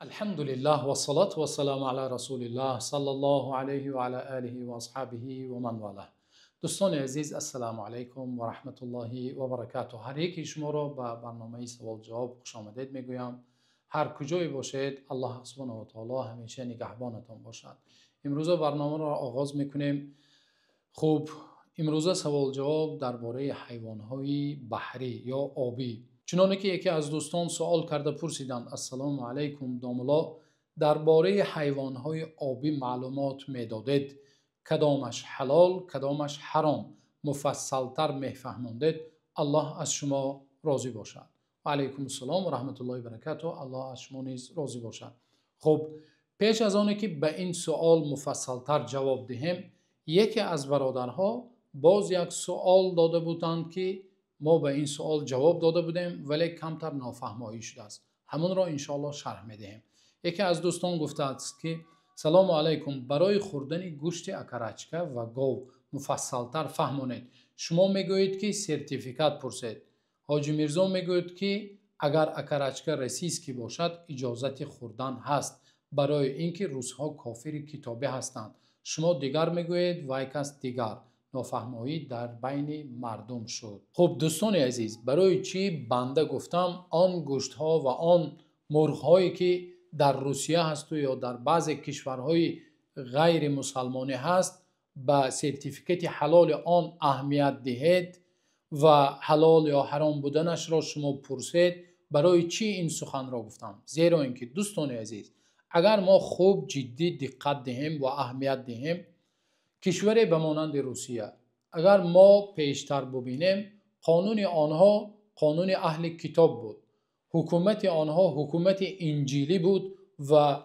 الحمد لله والصلاة والسلام على رسول الله صلی الله علیه و علی آله و اصحابه و من والاه. دوستان عزیز، السلام علیکم و رحمت الله و برکاته. هر یکی شما را به برنامه سوال جواب خوش آمدید میگویم. هر کجای باشید الله سبحانه و تعالی همیشه نگهبانتان باشد. امروز برنامه را آغاز میکنیم. خوب، امروز سوال جواب درباره حیوان‌های بحری یا آبی. چنانه که یکی از دوستان سوال کرده پرسیدند: السلام علیکم داملا، درباره حیوان‌های آبی معلومات میدادید، کدامش حلال کدامش حرام مفصلتر میفهماندید؟ الله از شما راضی باشد. و علیکم السلام و رحمت الله و برکاته. الله از شما نیز راضی باشد. خب، پیش از آنکه به این سوال مفصلتر جواب دهیم، یکی از برادرها باز یک سوال داده بودند که ما به این سوال جواب داده بودیم ولی کمتر نافهمایی شده است. همون را انشاءالله شرح میدهیم. یکی از دوستان گفته است که سلام علیکم، برای خوردن گوشت اکرچکه و گاو مفصلتر فهمونید. شما میگویید که سرتیفیکات پرسید. حاجی میرزا میگوید که اگر اکرچکه رسیسکی باشد اجازت خوردن هست، برای اینکه روسها کافر کتابی هستند. شما دیگر میگویید و یک کس دیگر. نافهمایی در بین مردم شد. خب دوستان عزیز، برای چی بنده گفتم آن گوشت ها و آن مرغ هایی که در روسیه هست و یا در بعض کشورهای غیر مسلمانی هست به سرتیفیکت حلال آن اهمیت دهید و حلال یا حرام بودنش را شما پرسید؟ برای چی این سخن را گفتم؟ زیرا اینکه دوستان عزیز، اگر ما خوب جدی دقت دهیم و اهمیت دهیم، کشوری به مانند روسیه اگر ما پیشتر ببینیم، قانون آنها قانون اهل کتاب بود، حکومت آنها حکومت انجیلی بود و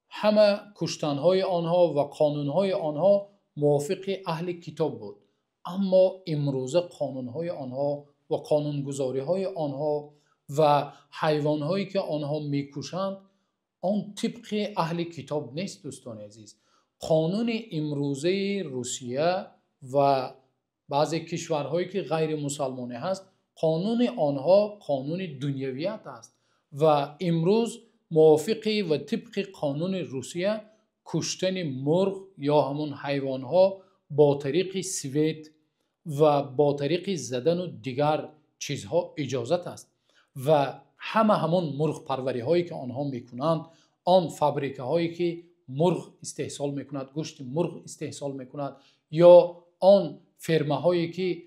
همه کشتنهای آنها و قانونهای آنها موافق اهل کتاب بود. اما امروز قانونهای آنها و قانونگذاریهای آنها و حیوانهایی که آنها میکشند آن طبق اهل کتاب نیست. دوستان عزیز، قانون امروزه روسیه و بعضی کشورهایی که غیر مسلمانی هست، قانون آنها قانون دنیویت است و امروز موافق و طبق قانون روسیه کشتن مرغ یا همون حیوانها با طریق سویت و با طریق زدن و دیگر چیزها اجازت است و همون مرغ پروری هایی که آنها میکنند، آن فابریکه هایی که مرغ استحصال میکند، گوشت مرغ استحصال میکند، یا آن فرمه هایی که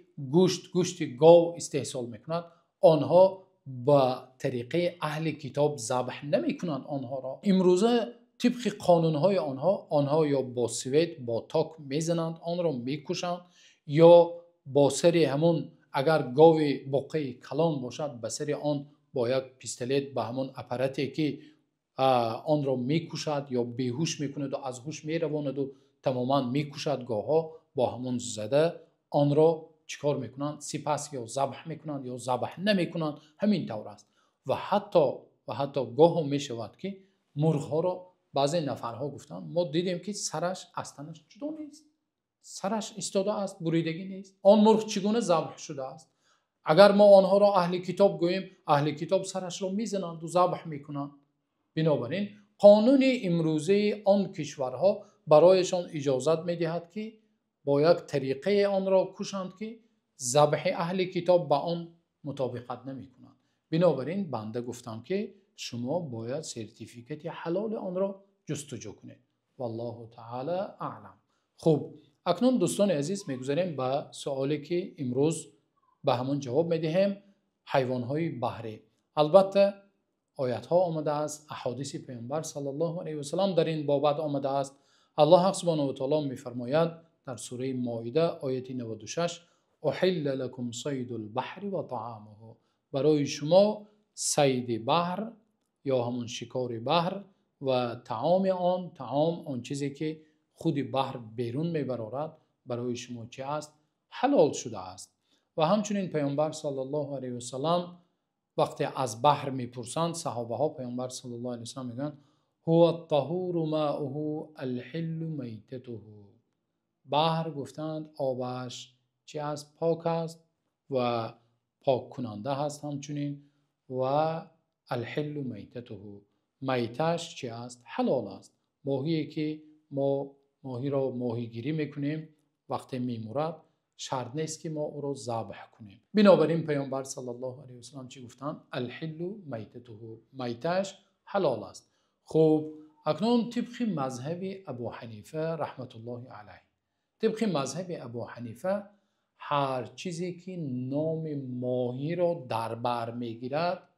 گوشت گاو استحصال میکند، آنها با طریقه اهل کتاب ذبح نمیکنند آنها را. امروزه طبق قانون های آنها یا با سویت با تاک میزنند، آن را میکشند، یا با سر همون اگر گاو بقه کلان باشد به سر آن با یک پیستلت به همون اپاراتی که آن را میکشد یا بیهوش میکند و از هوش میرواند و تماما میکشد گاوها، با همون زده آن را چیکار میکنند؟ سپس یا ذبح میکنند یا ذبح نمیکنند. همین طور است. و حتی گاه میشود که مرغ ها را بعضی نفرها گفتند ما دیدیم که سرش از تنش جدا نیست، سرش ایستاده است، بریدگی نیست. آن مرغ چگونه ذبح شده است؟ اگر ما آنها را اهل کتاب گوییم، اهل کتاب سرش را میزنند و ذبح میکنند. بنابراین قانون امروزه آن کشورها برایشان اجازت میدهد که با یک طریقه آن را کشند که ذبح اهل کتاب با آن مطابقت نمیکنند. بنابراین بنده گفتم که شما باید سرتیفیکت حلال آن را جستجو کنید. والله تعالی اعلم. خب، اکنون دوستان عزیز میگذاریم به سوالی که امروز به همون جواب میدهیم. حیوانهای بحری. البته آیت ها آمده است، احادیث پیامبر صلی الله علیه و سلم در این بابت آمده است. الله سبحانه و تعالی میفرماید در سوره مائده آیه 96: احل لكم صید البحر و طعامه، برای شما صید بحر یا همون شکار بحر و طعام آن چیزی که خود بحر بیرون میبرارد برای شما چه است؟ حلال شده است. و همچنین پیامبر صلی الله علیه و سلم وقتی از بحر میپرسند، صحابه ها پیامبر صلی الله علیه و سلم میگن هو الطهور ماؤه الحل میتته. بحر گفتند آبش چه از پاک است و پاک کننده هست، همچنین و الحل میتته میتش چی است؟ حلال است. ماهی که ما ماهی را ماهیگیری میکنیم وقتی میمورد شرط نیست که ما او را ذبح کنیم. بنابراین پیامبر صلی الله علیه و سلم چی گفتند؟ الحل میتته، میتش حلال است. خب اکنون طبق مذهب ابو حنیفه رحمت الله علیه، طبق مذهب ابو حنیفه هر چیزی که نام ماهی را در بر میگیرد،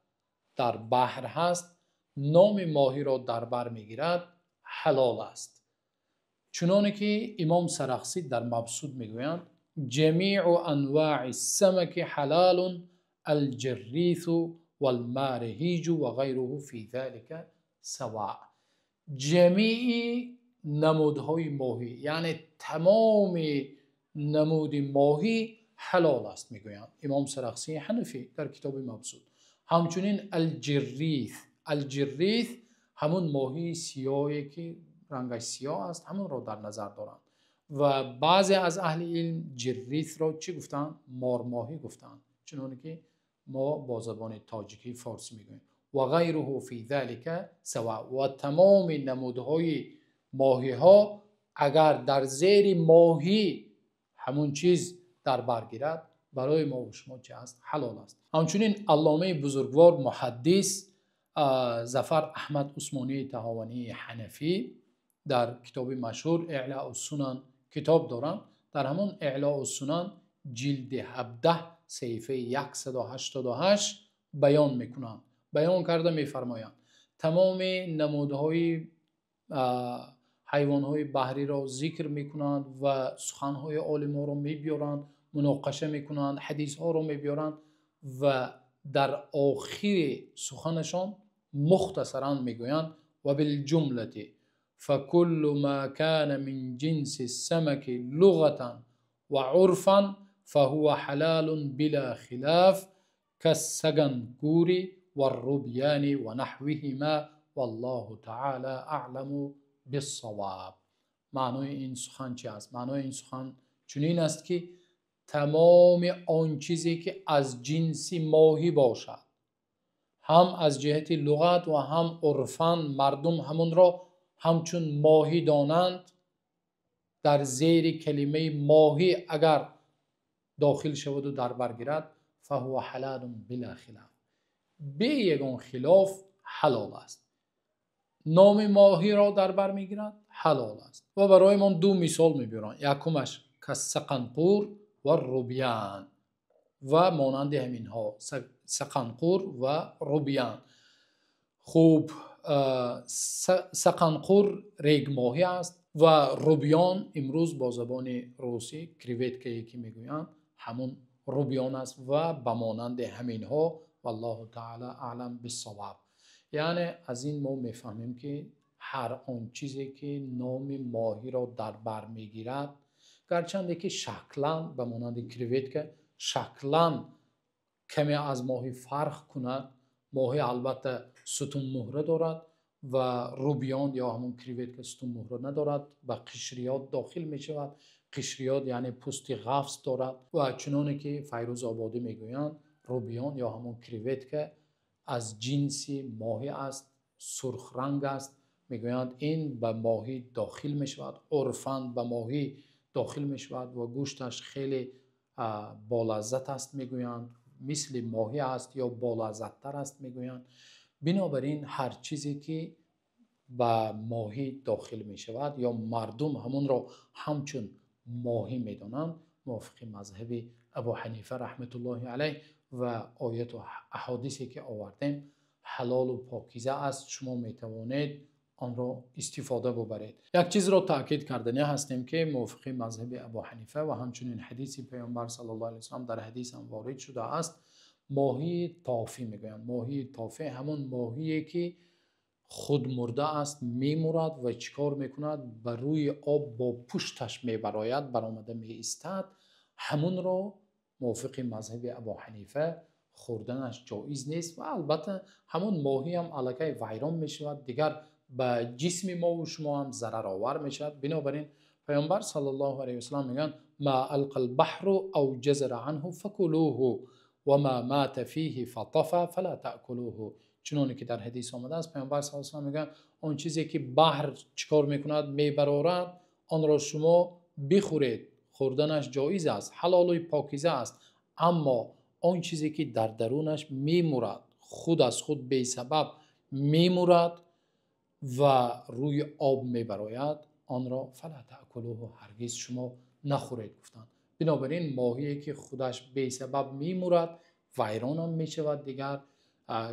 در بحر هست، نام ماهی را در بر میگیرد، حلال است. چنانه که امام سرخسی در مبسوط میگویند جمیع انواع السمک حلال الجریث والمارهیج و غیره فی ذلك سواء. جمیع نمودهای ماهی، یعنی تمام نمود ماهی حلال است میگویند امام سرخسی حنفی در کتاب مبسوط. همچنین الجریث همون ماهی سیاهی که رنگش سیاه است، همون را در نظر دارند و بعضی از اهل علم جریث را چی گفتند؟ مارماهی گفتند، چنانه که ما با زبان تاجیکی فارسی میگوییم. و غیره فی ذلک سواء، و تمام نمودهای ماهی ها اگر در زیر ماهی همون چیز در برگیرد برای ما و شما چه است؟ حلال است. همچنین علامه بزرگوار محدث ظفر احمد عثمانی طحاوی حنفی در کتاب مشهور اعلاء السنن کتاب دارند. در همون اعلاء السنن جلد 17 صفحه 188 بیان میکنند، بیان کرده میفرمایند تمام نمودهای حیوانهای بحری را ذکر میکنند و سخنهای عالمان را میبیارند، مناقشه میکنند، حدیث ها را میبیارند و در آخر سخنشان مختصرا میگویند و بالجمله فكل ما كان من جنس السمك لغة وعرفا فهو حلال بلا خلاف كالسگنگور والروبيان ونحوهما والله تعالى اعلم بالصواب. معنای این سخن چی است؟ معنای این سخن چنین است که تمام آن چیزی که از جنس ماهی باشد، هم از جهت لغت و هم عرفاً مردم همون را همچون ماهی دانند، در زیر کلمه ماهی اگر داخل شود و در برگیرد فهو حلال بلا خلاف، به یگان خلاف حلال است. نام ماهی را در بر میگیرد حلال است. و برای من دو مثال میبرند، یکمش کالسقنقور و روبیان و مانند همین ها، سقنقور و روبیان. خوب سقنقور ریگ ماهی است و روبیان امروز با زبان روسی کریوتکه که میگویند همون روبیان است و بمانند همین ها والله تعالی اعلم بالصواب. یعنی از این ما میفهمیم که هر آن چیزی که نام ماهی را در بر میگیرد، گرچند که شکلاً بمانند کریوتکه شکلاً کمی از ماهی فرق کند، ماهی البته ستون مهره دارد و روبیان یا همون کریوت که ستون مهره ندارد و قشریات داخل می شود. قشریات یعنی پوست غفص دارد و چنانه که فیروز آبادی میگویند روبیان یا همون کریوت که از جنس ماهی است، سرخ رنگ است، میگویند این به ماهی داخل می شود، عرفاً به ماهی داخل می شود و گوشتش خیلی بالذت است میگویند، مثل ماهی است یا بالذت‌تر است میگویند. بنابراین هر چیزی که به ماهی داخل می شود یا مردم همون را همچون ماهی میدانند، موافق مذهب ابو حنیفه رحمت الله علیه و آیات و احادیثی که آوردیم حلال و پاکیزه است، شما میتوانید آن را استفاده ببرید. یک چیز را تاکید کردنی هستیم که موافق مذهب ابو حنیفه و همچنین حدیث پیامبر صلی الله علیه و سلم در حدیث هم وارد شده است، ماهی طافی میگویند. ماهی طافی همون ماهیه که خود مرده است، میمورد و چیکار میکند؟ بر روی آب با پشتش میبراید، برآمده میایستد. همون را موافق مذهب ابو حنیفه خوردنش جایز نیست و البته همون ماهی هم الکی ویران میشود، دیگر به جسم ما و شما هم ضرر آور میشود. بنابراین پیامبر صلی الله علیه و سلم میگن ما القى البحر او جزر عنه فكلوه و ما مات فيه فطفى فلا تأكلوه. چنانی که در حدیث آمده است پیامبر صلی الله علیه و میگن آن چیزی که بحر چیکار میکند میبرارد آن را شما بخورید، خوردنش جایز است، حلال و پاکیزه است، اما آن چیزی که در درونش میمورد، خود از خود بی سبب میمورد و روی آب میبراید آن را فلا تأکلوه، هرگز شما نخورید گفتند. بنابراین ماهی که خودش بی سبب میمورد ویران هم میشود، دیگر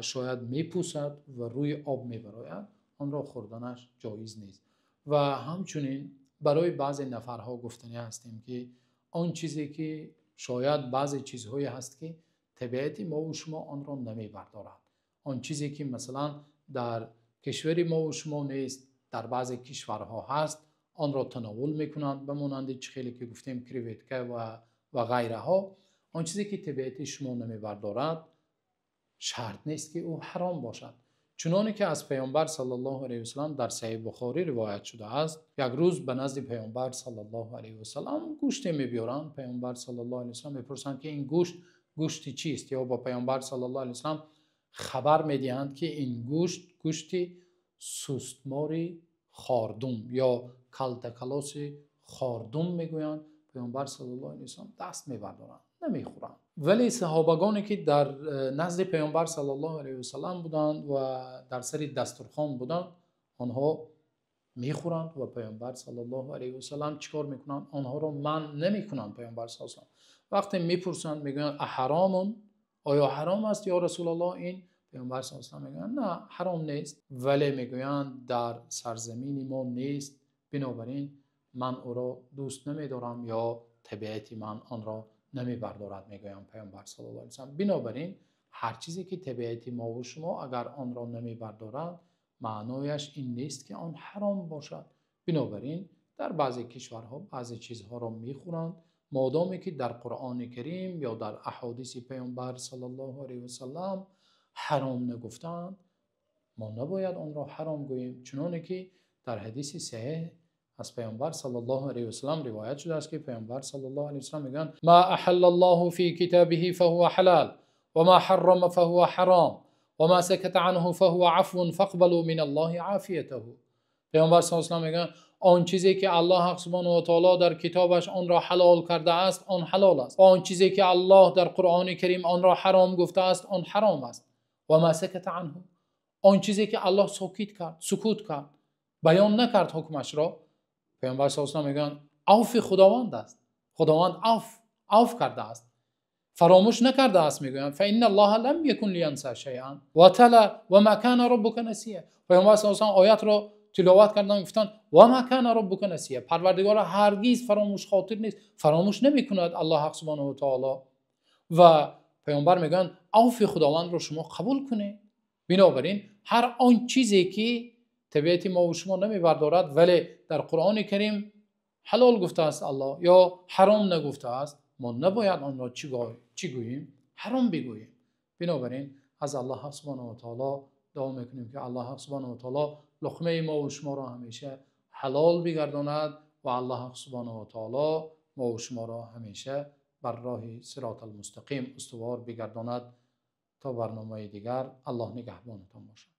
شاید میپوسد و روی آب میبراید، آن را خوردنش جایز نیست. و همچنین برای بعضی نفرها گفتنی هستیم که آن چیزی که شاید بعضی چیزهایی هست که طبیعت ما و شما آن را نمیبردارد، آن چیزی که مثلا در کشور ما و شما نیست در بعضی کشورها هست آن را تناول میکنند، به مانند خیلی که گفتیم کریوتکه و غیره ها. آن چیزی که طبیعت شما نمیبردارد شرط نیست که او حرام باشد. چنانه که از پیامبر صلی الله علیه و سلم در صحیح بخاری روایت شده است، یک روز به نزد پیامبر صلی الله علیه و سلم گوشت میبرند. پیامبر صلی الله علیه و سلم میپرسند که این گوشت چیست، یا با پیامبر صلی الله علیه و سلم خبر میدهند که این گوشت سوستماری خاردوم یا کلتکلاس خاردوم میگویند. پیامبر صلی الله علیه و سلم دست میبردارند، نمیخورند. ولی صحابگانی که در نزد پیامبر صلی الله علیه و سلم بودند و در سر دسترخوان بودند آنها میخورند و پیامبر صلی الله علیه و سلم چیکار میکنند؟ آنها را منع نمیکنند. پیامبر صلی الله علیه و سلم وقتی میپرسند میگویند احرام، آیا حرام است یا رسول الله این؟ پیامبر صلی الله علیه و سلم میگویند نه حرام نیست، ولی میگویند در سرزمین ما نیست، بنابراین من او را دوست نمیدارم یا طبیعت من آن را نمیبردارد. میگویم پیامبر صلی الله علیه و سلم بنابراین هر چیزی که طبیعت ما و شما اگر آن را نمیبردارد معنایش این نیست که آن حرام باشد. بنابراین در بعضی کشورها بعضی چیزها را میخورند، مادامی که در قرآن کریم یا در احادیث پیامبر صلی الله علیه و سلم حرام نگفتند ما نباید آن را حرام گوییم. چنانه که در حدیث صحیح از پیامبر صلی الله علیه و سلم روایت شده است که پیامبر صلی الله علیه و سلم میگن ما احل الله فی کتابه فهو حلال و ما حرم فهو حرام و ما سکت عنه فهو عفو فاقبلوا من الله عافیته. پیامبر صلی الله علیه و سلم میگن آن چیزی که الله حق سبحانه و تعالی در کتابش آن را حلال کرده است آن حلال است، آن چیزی که الله در قرآن کریم آن را حرام گفته است آن حرام است. و ما سکت عنه، آن چیزی که الله سکوت کرد بیان نکرد حکمش را، پیامبر صلی الله علیه و سلم میگن عفو خداوند است، خداوند عفو کرده است، فراموش نکرده است. میگویند فان الله لم یکن لینسى شیئا و تلا و ما کان ربک نسیا. پیامبر صلی الله علیه و سلم آیات را تلاوت کردند گفتند و ما کان ربک نسیا، پروردگار هرگز فراموش خاطر نیست، فراموش نمیکند الله حق سبحانه و تعالی. و پیامبر میگن عفو خداوند را شما قبول کنید. بنابراین هر آن چیزی که طبیعت ما و شما نمیبردارد ولی در قرآن کریم حلال گفته است الله یا حرام نگفته است، ما نباید آن را چی گوییم؟ حرام بگوییم. بنابراین از الله سبحانه و تعالی دعا میکنیم که الله سبحانه و تعالی لقمه ما و شما را همیشه حلال بگرداند و الله سبحانه و تعالی ما و شما را همیشه بر راه صراط المستقیم استوار بگرداند. تا برنامه دیگر الله نگهبانتان باشد.